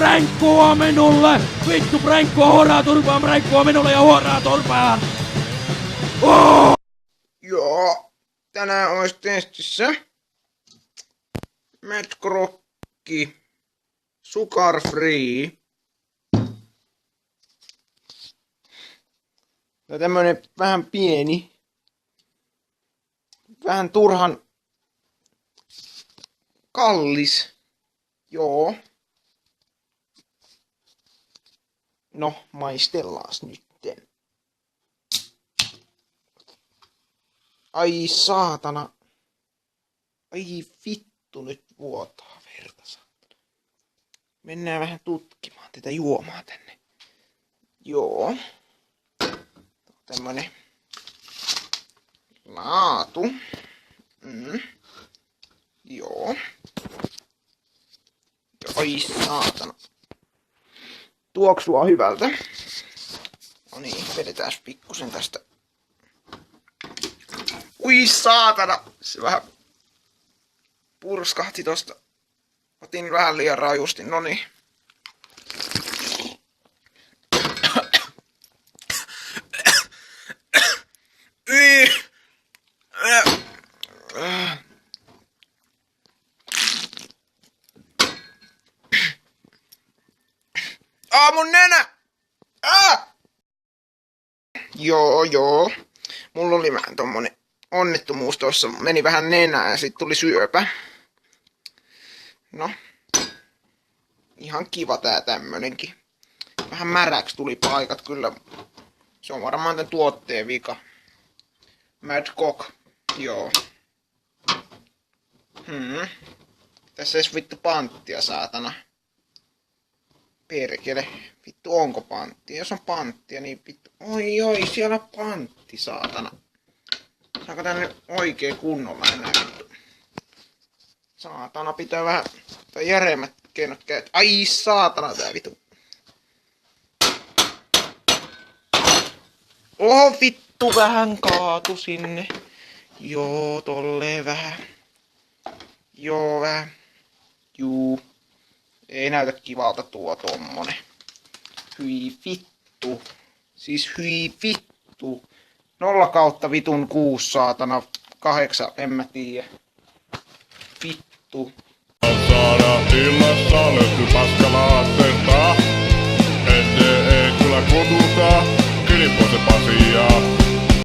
pränkkua minulle! Vittu pränkkua huoraa turpaan, pränkkua minulle ja huoraa turpaan! Oh! Joo, tänään olisi testissä Mad Krokki Sugar Free. Ja tämmönen vähän pieni, vähän turhan kallis. Joo. No, maistellaas nytten. Ai saatana. Ai vittu, nyt vuotaa verta, saatana. Mennään vähän tutkimaan tätä juomaa tänne. Joo. Tämmönen laatu. Joo. Ai saatana. Tuoksua hyvältä. No niin, vedetään pikkusen tästä. Ui saatana! Se vähän purskahti tosta. Otin vähän liian rajusti, no niin. Mun nenä! Joo. Mulla oli vähän tommonen onnettomuus tossa. Meni vähän nenään ja sit tuli syöpä. No. Ihan kiva tää tämmönenkin. Vähän märäks tuli paikat kyllä. Se on varmaan tän tuotteen vika. Mad Cock. Joo. Tässä ei vittu panttia, saatana. Perkele. Vittu, onko panttia? Jos on panttia, niin vittu. Oi, siellä on pantti, saatana. Saanko tänne oikein kunnolla enää vittu? Saatana, pitää vähän järeemmät keinot käyttää. Ai saatana tää vittu. Oho vittu, vähän kaatu sinne. Joo, tolleen vähän. Joo, vähän. Juu. Ei näytä kivalta tuo tommonen. Hyi vittu. Siis hyi vittu. 0/6 saatana. 8, en mä tiedä. Vittu. Saada illassa löytyy paskalaatteesta. Ette ei kyllä kotuta. Kylipose Pasia.